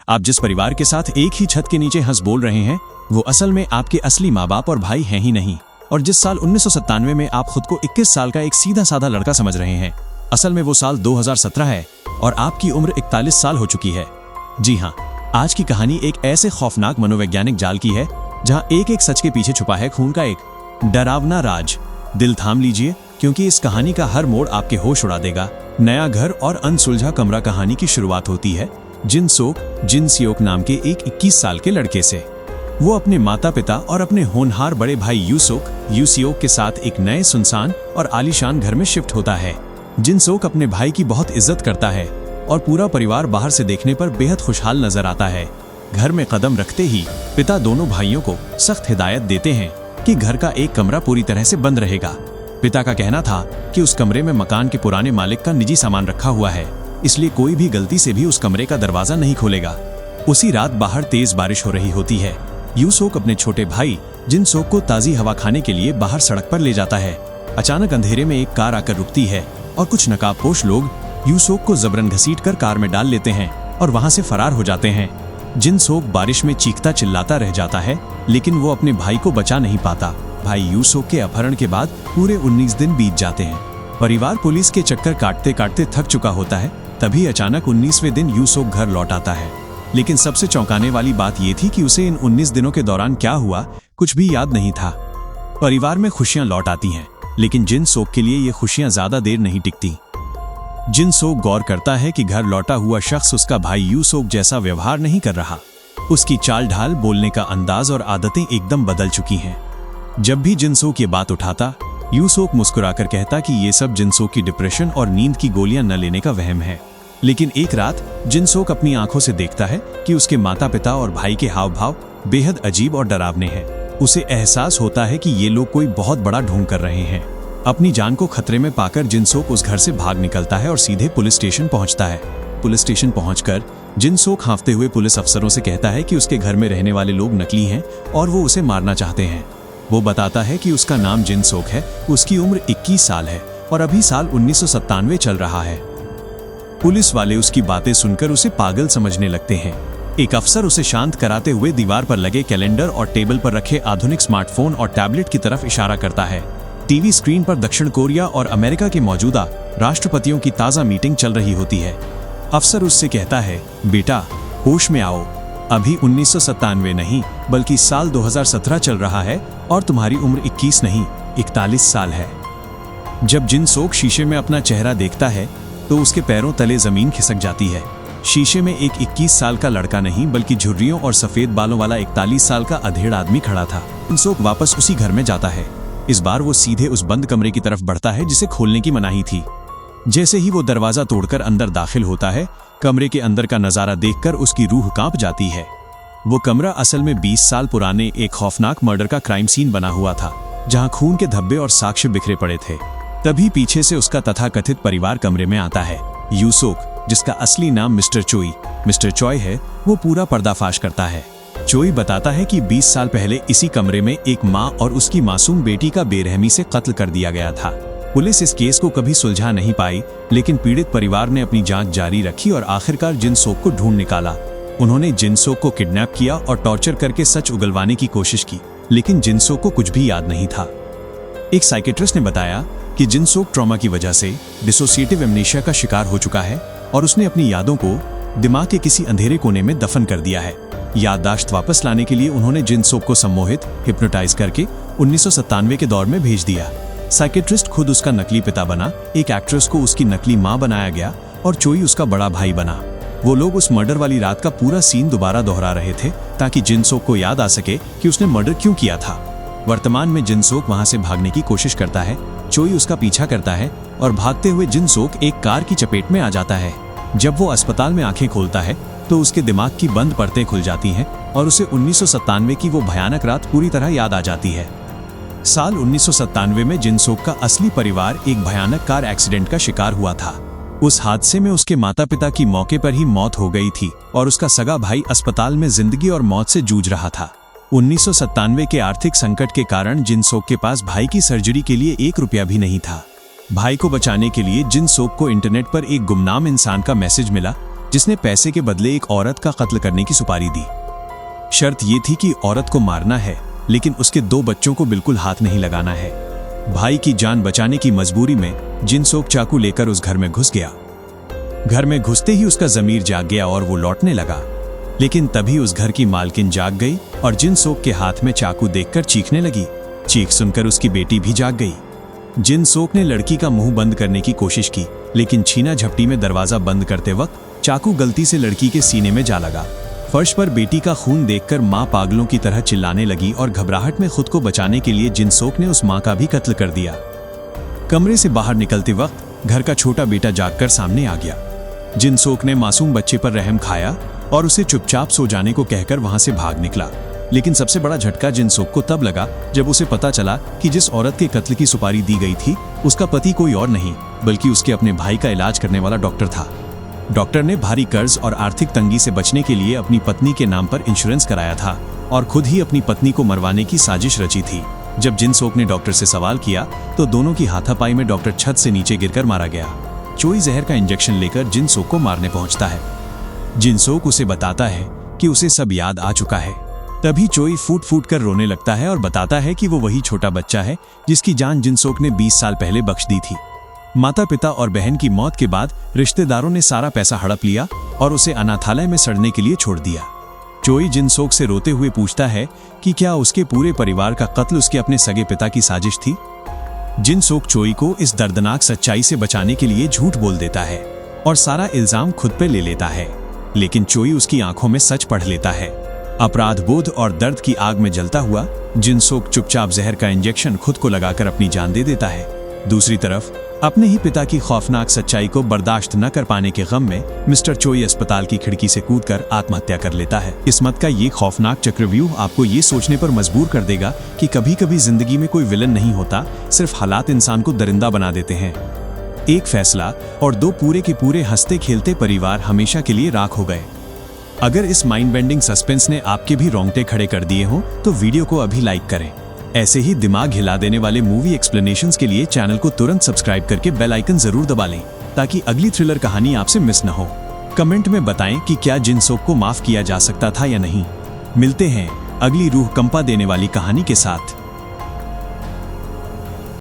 आप जिस परिवार के साथ एक ही छत के नीचे हंस बोल रहे हैं, वो असल में आपके असली माँ बाप और भाई हैं ही नहीं। और जिस साल 1997 में आप खुद को 21 साल का एक सीधा साधा लड़का समझ रहे हैं, असल में वो साल 2017 है और आपकी उम्र 41 साल हो चुकी है। जी हाँ, आज की कहानी एक ऐसे खौफनाक मनोवैज्ञानिक जाल की है जहाँ एक एक सच के पीछे छुपा है खून का एक डरावना राज। दिल थाम लीजिए, क्योंकि इस कहानी का हर मोड़ आपके होश उड़ा देगा। नया घर और अनसुलझा कमरा कहानी की शुरुआत होती है जिन सियोक नाम के एक 21 साल के लड़के से। वो अपने माता पिता और अपने होनहार बड़े भाई यू सियोक के साथ एक नए सुनसान और आलीशान घर में शिफ्ट होता है। जिन सियोक अपने भाई की बहुत इज्जत करता है और पूरा परिवार बाहर से देखने पर बेहद खुशहाल नजर आता है। घर में कदम रखते ही पिता दोनों भाइयों को सख्त हिदायत देते हैं कि घर का एक कमरा पूरी तरह से बंद रहेगा। पिता का कहना था कि उस कमरे में मकान के पुराने मालिक का निजी सामान रखा हुआ है, इसलिए कोई भी गलती से भी उस कमरे का दरवाजा नहीं खोलेगा। उसी रात बाहर तेज बारिश हो रही होती है। यू सियोक अपने छोटे भाई जिन सियोक को ताजी हवा खाने के लिए बाहर सड़क पर ले जाता है। अचानक अंधेरे में एक कार आकर रुकती है और कुछ नकाबपोश लोग यू सियोक को जबरन घसीटकर कार में डाल लेते हैं और वहां से फरार हो जाते हैं। जिन सियोक बारिश में चीखता चिल्लाता रह जाता है, लेकिन वो अपने भाई को बचा नहीं पाता। भाई यू सियोक के अपहरण के बाद पूरे 19 दिन बीत जाते हैं। परिवार पुलिस के चक्कर काटते काटते थक चुका होता है। तभी अचानक 19वें दिन यू सियोक घर लौट आता है। लेकिन सबसे चौंकाने वाली बात ये थी कि उसे इन 19 दिनों के दौरान क्या हुआ कुछ भी याद नहीं था। परिवार में खुशियां लौट आती हैं, लेकिन जिन सियोक के लिए ये खुशियां ज्यादा देर नहीं टिकती। जिन सियोक गौर करता है कि घर लौटा हुआ शख्स उसका भाई यू सियोक जैसा व्यवहार नहीं कर रहा। उसकी चाल ढाल, बोलने का अंदाज और आदतें एकदम बदल चुकी हैं। जब भी जिन सियोक ये बात उठाता, यू सियोक मुस्कुराकर कहता कि ये सब जिन सियोक की डिप्रेशन और नींद की गोलियां न लेने का वहम है। लेकिन एक रात जिन सियोक अपनी आंखों से देखता है कि उसके माता पिता और भाई के हाव भाव बेहद अजीब और डरावने हैं। उसे एहसास होता है कि ये लोग कोई बहुत बड़ा ढोंग कर रहे हैं। अपनी जान को खतरे में पाकर जिन सियोक उस घर से भाग निकलता है और सीधे पुलिस स्टेशन पहुंचता है। पुलिस स्टेशन पहुंचकर जिन सियोक हाँफते हुए पुलिस अफसरों से कहता है कि उसके घर में रहने वाले लोग नकली हैं और वो उसे मारना चाहते हैं। वो बताता है कि उसका नाम जिन सियोक है, उसकी उम्र 21 साल है और अभी साल 1997 चल रहा है। पुलिस वाले उसकी बातें सुनकर उसे पागल समझने लगते हैं। एक अफसर उसे शांत कराते हुए दीवार पर लगे कैलेंडर और टेबल पर रखे आधुनिक स्मार्टफोन और टैबलेट की तरफ इशारा करता है। टीवी स्क्रीन पर दक्षिण कोरिया और अमेरिका के मौजूदा राष्ट्रपतियों की ताज़ा मीटिंग चल रही होती है। अफसर उससे कहता है, बेटा होश में आओ, अभी 1997 नहीं बल्कि साल 2017 चल रहा है और तुम्हारी उम्र 21 नहीं 41 साल है। जब जिन सियोक शीशे में अपना चेहरा देखता है तो उसके पैरों तले जमीन खिसक जाती है। शीशे में एक 21 साल का लड़का नहीं बल्कि झुर्रियों और सफेद बालों वाला 41 साल का अधेड़ आदमी खड़ा था। जिन सियोक वापस उसी घर में जाता है। इस बार वो सीधे उस बंद कमरे की तरफ बढ़ता है जिसे खोलने की मनाही थी। जैसे ही वो दरवाजा तोड़कर अंदर दाखिल होता है, कमरे के अंदर का नजारा देखकर उसकी रूह कांप जाती है। वो कमरा असल में 20 साल पुराने एक खौफनाक मर्डर का क्राइम सीन बना हुआ था, जहां खून के धब्बे और साक्ष्य बिखरे पड़े थे। तभी पीछे से उसका तथाकथित परिवार कमरे में आता है। यू सियोक, जिसका असली नाम मिस्टर चॉय है, वो पूरा पर्दाफाश करता है। चोई बताता है कि 20 साल पहले इसी कमरे में एक माँ और उसकी मासूम बेटी का बेरहमी से कत्ल कर दिया गया था। पुलिस इस केस को कभी सुलझा नहीं पाई, लेकिन पीड़ित परिवार ने अपनी जांच जारी रखी और आखिरकार जिन सियोक को ढूंढ निकाला। उन्होंने जिन सियोक को किडनैप किया और टॉर्चर करके सच उगलवाने की कोशिश की, लेकिन जिन सियोक को कुछ भी याद नहीं था। एक साइकेट्रिस्ट ने बताया कि जिन सियोक ट्रॉमा की वजह से डिसोसिएटिव एमनेशिया का शिकार हो चुका है और उसने अपनी यादों को दिमाग के किसी अंधेरे कोने में दफन कर दिया है। याददाश्त वापस लाने के लिए उन्होंने जिन सियोक को सम्मोहित हिप्नोटाइज करके 1997 के दौर में भेज दिया। साइकेट्रिस्ट खुद उसका नकली पिता बना, एक एक्ट्रेस को उसकी नकली माँ बनाया गया और चोई उसका बड़ा भाई बना। वो लोग उस मर्डर वाली रात का पूरा सीन दोबारा दोहरा रहे थे ताकि जिन सियोक को याद आ सके कि उसने मर्डर क्यों किया था। वर्तमान में जिन सियोक वहां से भागने की कोशिश करता है। चोई उसका पीछा करता है और भागते हुए जिन सियोक एक कार की चपेट में आ जाता है। जब वो अस्पताल में आंखें खोलता है तो उसके दिमाग की बंद परतें खुल जाती हैं और उसे 1997 की वो भयानक रात पूरी तरह याद आ जाती है। साल 1997 में जिन सियोक का असली परिवार एक भयानक कार एक्सीडेंट का शिकार हुआ था। उस हादसे में उसके माता पिता की मौके पर ही मौत हो गई थी और उसका सगा भाई अस्पताल में जिंदगी और मौत से जूझ रहा था। 1997 के आर्थिक संकट के कारण जिन सियोक के पास भाई की सर्जरी के लिए 1 रुपया भी नहीं था। भाई को बचाने के लिए जिन सियोक को इंटरनेट पर एक गुमनाम इंसान का मैसेज मिला जिसने पैसे के बदले एक औरत का कत्ल करने की सुपारी दी। शर्त ये थी कि औरत को मारना है, लेकिन उसके 2 बच्चों को बिल्कुल हाथ नहीं लगाना है। भाई की जान बचाने की मजबूरी में जिनसोक चाकू लेकर उस घर में घुस गया। घर में घुसते ही उसका जमीर जाग गया और वो लौटने लगा, लेकिन तभी उस घर की मालकिन जाग गई और जिनसोक के हाथ में चाकू देखकर चीखने लगी। चीख सुनकर उसकी बेटी भी जाग गई। जिनसोक ने लड़की का मुंह बंद करने की कोशिश की, लेकिन छीना झपटी में दरवाजा बंद करते वक्त चाकू गलती से लड़की के सीने में जा लगा। फर्श पर बेटी का खून देखकर मां पागलों की तरह चिल्लाने लगी और घबराहट में खुद को बचाने के लिए जिनसोक ने उस मां का भी कत्ल कर दिया। कमरे से बाहर निकलते वक्त घर का छोटा बेटा जागकर सामने आ गया। जिनसोक ने मासूम बच्चे पर रहम खाया और उसे चुपचाप सो जाने को कहकर वहां से भाग निकला। लेकिन सबसे बड़ा झटका जिनसोक को तब लगा जब उसे पता चला कि जिस औरत के कत्ल की सुपारी दी गई थी उसका पति कोई और नहीं बल्कि उसके अपने भाई का इलाज करने वाला डॉक्टर था। डॉक्टर ने भारी कर्ज और आर्थिक तंगी से बचने के लिए अपनी पत्नी के नाम पर इंश्योरेंस कराया था और खुद ही अपनी पत्नी को मरवाने की साजिश रची थी। जब जिनसोक ने डॉक्टर से सवाल किया तो दोनों की हाथापाई में डॉक्टर छत से नीचे गिरकर मारा गया। चोई जहर का इंजेक्शन लेकर जिनसोक को मारने पहुंचता है। जिनसोक उसे बताता है कि उसे सब याद आ चुका है। तभी चोई फूट फूट कर रोने लगता है और बताता है कि वो वही छोटा बच्चा है जिसकी जान जिनसोक ने 20 साल पहले बख्श दी थी। माता पिता और बहन की मौत के बाद रिश्तेदारों ने सारा पैसा हड़प लिया और उसे अनाथालय में सड़ने के लिए छोड़ दिया। चोई जिनसोक से रोते हुए पूछता है कि क्या उसके पूरे परिवार का कत्ल उसके अपने सगे पिता की साजिश थी। जिनसोक चोई को इस दर्दनाक सच्चाई से बचाने के लिए झूठ बोल देता है और सारा इल्जाम खुद पे ले लेता है, लेकिन चोई उसकी आंखों में सच पढ़ लेता है। अपराध बोध और दर्द की आग में जलता हुआ जिनसोक चुपचाप जहर का इंजेक्शन खुद को लगाकर अपनी जान दे देता है। दूसरी तरफ अपने ही पिता की खौफनाक सच्चाई को बर्दाश्त न कर पाने के गम में मिस्टर चोई अस्पताल की खिड़की से कूदकर आत्महत्या कर लेता है। किस्मत का ये खौफनाक चक्रव्यूह आपको ये सोचने पर मजबूर कर देगा कि कभी कभी जिंदगी में कोई विलन नहीं होता, सिर्फ हालात इंसान को दरिंदा बना देते हैं। एक फैसला और 2 पूरे के पूरे हंसते खेलते परिवार हमेशा के लिए राख हो गए। अगर इस माइंड बेंडिंग सस्पेंस ने आपके भी रोंगटे खड़े कर दिए हों तो वीडियो को अभी लाइक करें। ऐसे ही दिमाग हिला देने वाले मूवी एक्सप्लेनेशंस के लिए चैनल को तुरंत सब्सक्राइब करके बेल आइकन जरूर दबा लें ताकि अगली थ्रिलर कहानी आपसे मिस न हो। कमेंट में बताएं कि क्या जिनसोक को माफ किया जा सकता था या नहीं। मिलते हैं अगली रूह कंपा देने वाली कहानी के साथ।